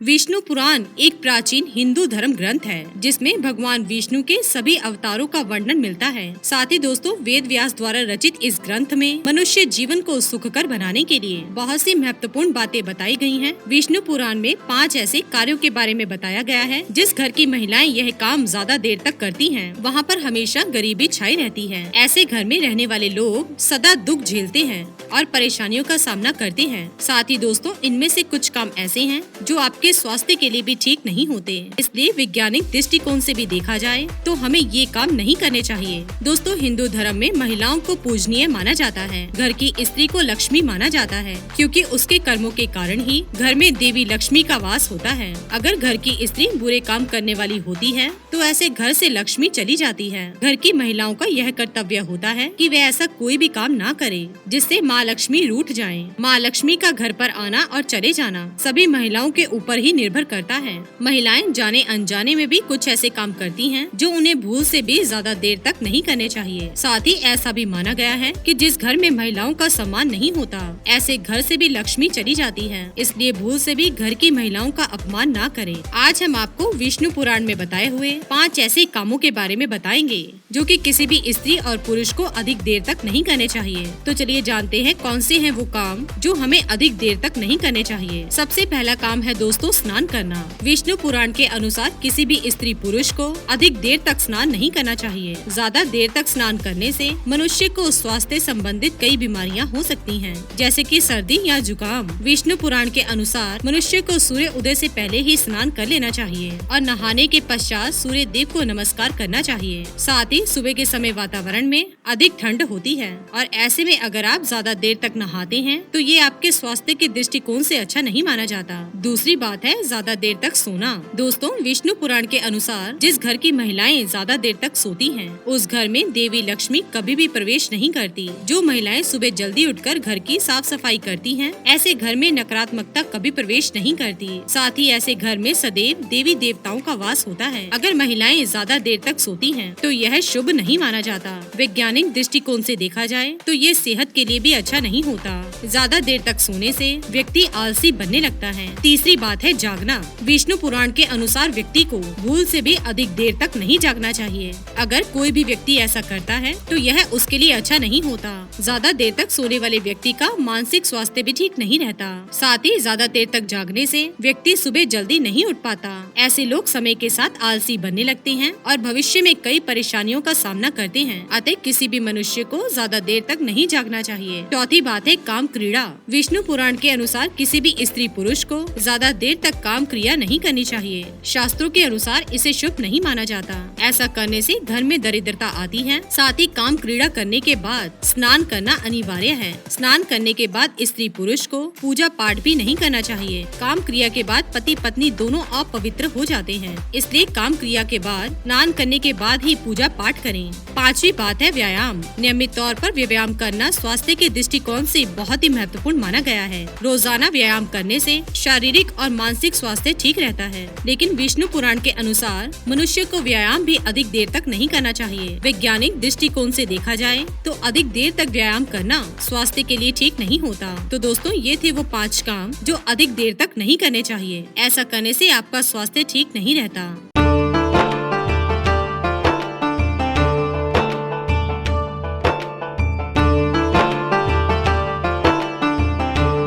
विष्णु पुराण एक प्राचीन हिंदू धर्म ग्रंथ है जिसमें भगवान विष्णु के सभी अवतारों का वर्णन मिलता है। साथ ही दोस्तों वेद व्यास द्वारा रचित इस ग्रंथ में मनुष्य जीवन को सुखकर बनाने के लिए बहुत सी महत्वपूर्ण बातें बताई गई हैं। विष्णु पुराण में 5 ऐसे कार्यों के बारे में बताया गया है जिस घर की महिलाएं यह काम ज्यादा देर तक करती हैं, वहाँ पर हमेशा गरीबी छाई रहती है। ऐसे घर में रहने वाले लोग सदा दुख झेलते हैं और परेशानियों का सामना करते हैं। साथ ही दोस्तों इनमें से कुछ काम ऐसे हैं जो आपके स्वास्थ्य के लिए भी ठीक नहीं होते, इसलिए वैज्ञानिक दृष्टिकोण से भी देखा जाए तो हमें ये काम नहीं करने चाहिए। दोस्तों हिंदू धर्म में महिलाओं को पूजनीय माना जाता है। घर की स्त्री को लक्ष्मी माना जाता है क्योंकि उसके कर्मों के कारण ही घर में देवी लक्ष्मी का वास होता है। अगर घर की स्त्री बुरे काम करने वाली होती है तो ऐसे घर से लक्ष्मी चली जाती है। घर की महिलाओं का यह कर्तव्य होता है कि वे ऐसा कोई भी काम ना करे जिससे माँ लक्ष्मी रूठ जाएं। माँ लक्ष्मी का घर पर आना और चले जाना सभी महिलाओं के ऊपर ही निर्भर करता है। महिलाएं जाने अनजाने में भी कुछ ऐसे काम करती हैं जो उन्हें भूल से भी ज्यादा देर तक नहीं करने चाहिए। साथ ही ऐसा भी माना गया है कि जिस घर में महिलाओं का सम्मान नहीं होता ऐसे घर से भी लक्ष्मी चली जाती है, इसलिए भूल से भी घर की महिलाओं का अपमान ना करें। आज हम आपको विष्णु पुराण में बताए हुए 5 ऐसे कामों के बारे में बताएंगे जो कि किसी भी स्त्री और पुरुष को अधिक देर तक नहीं करने चाहिए। तो चलिए जानते हैं कौन से हैं वो काम जो हमें अधिक देर तक नहीं करने चाहिए। सबसे पहला काम है दोस्तों स्नान करना। विष्णु पुराण के अनुसार किसी भी स्त्री पुरुष को अधिक देर तक स्नान नहीं करना चाहिए। ज्यादा देर तक स्नान करने से मनुष्य को स्वास्थ्य संबंधित कई बीमारियां हो सकती हैं, जैसे कि सर्दी या जुकाम। विष्णु पुराण के अनुसार मनुष्य को सूर्य उदय से पहले ही स्नान कर लेना चाहिए और नहाने के पश्चात सूर्य देव को नमस्कार करना चाहिए। साथ ही सुबह के समय वातावरण में अधिक ठंड होती है और ऐसे में अगर आप ज्यादा देर तक नहाते हैं तो ये आपके स्वास्थ्य के दृष्टिकोण से अच्छा नहीं माना जाता। दूसरी बात है ज्यादा देर तक सोना। दोस्तों विष्णु पुराण के अनुसार जिस घर की महिलाएं ज्यादा देर तक सोती हैं, उस घर में देवी लक्ष्मी कभी भी प्रवेश नहीं करती। जो महिलाएं सुबह जल्दी उठकर घर की साफ सफाई करती हैं, ऐसे घर में नकारात्मकता कभी प्रवेश नहीं करती। साथ ही ऐसे घर में सदैव देवी देवताओं का वास होता है। अगर महिलाएं ज्यादा देर तक सोती हैं, तो यह शुभ नहीं माना जाता। वैज्ञानिक दृष्टिकोण से देखा जाए तो ये सेहत के लिए भी अच्छा नहीं होता। ज्यादा देर तक सोने से व्यक्ति आलसी बनने लगता है। तीसरी बात है जागना। विष्णु पुराण के अनुसार व्यक्ति को भूल से भी अधिक देर तक नहीं जागना चाहिए। अगर कोई भी व्यक्ति ऐसा करता है तो यह उसके लिए अच्छा नहीं होता। ज्यादा देर तक सोने वाले व्यक्ति का मानसिक स्वास्थ्य भी ठीक नहीं रहता। साथ ही ज्यादा देर तक जागने से व्यक्ति सुबह जल्दी नहीं उठ पाता। ऐसे लोग समय के साथ आलसी बनने लगते हैं और भविष्य में कई परेशानियों का सामना करते हैं। अतः किसी भी मनुष्य को ज्यादा देर तक नहीं जागना चाहिए। चौथी बात है काम क्रीड़ा। विष्णु पुराण के अनुसार किसी भी स्त्री पुरुष को ज्यादा देर तक काम क्रिया नहीं करनी चाहिए। शास्त्रों के अनुसार इसे शुभ नहीं माना जाता। ऐसा करने से घर में दरिद्रता आती है। साथ ही काम क्रीड़ा करने के बाद स्नान करना अनिवार्य है। स्नान करने के बाद स्त्री पुरुष को पूजा पाठ भी नहीं करना चाहिए। काम क्रिया के बाद पति पत्नी दोनों अपवित्र हो जाते हैं, इसलिए काम क्रिया के बाद स्नान करने के बाद ही पूजा पाठ करें। पांचवी बात है व्यायाम। नियमित तौर पर व्यायाम करना स्वास्थ्य के दृष्टिकोण से बहुत ही महत्वपूर्ण माना गया है। रोजाना व्यायाम करने से शारीरिक और मानसिक स्वास्थ्य ठीक रहता है, लेकिन विष्णु पुराण के अनुसार मनुष्य को व्यायाम भी अधिक देर तक नहीं करना चाहिए। वैज्ञानिक दृष्टिकोण से देखा जाए तो अधिक देर तक व्यायाम करना स्वास्थ्य के लिए ठीक नहीं होता। तो दोस्तों ये थे वो 5 काम जो अधिक देर तक नहीं करने चाहिए। ऐसा करने से आपका स्वास्थ्य ठीक नहीं रहता।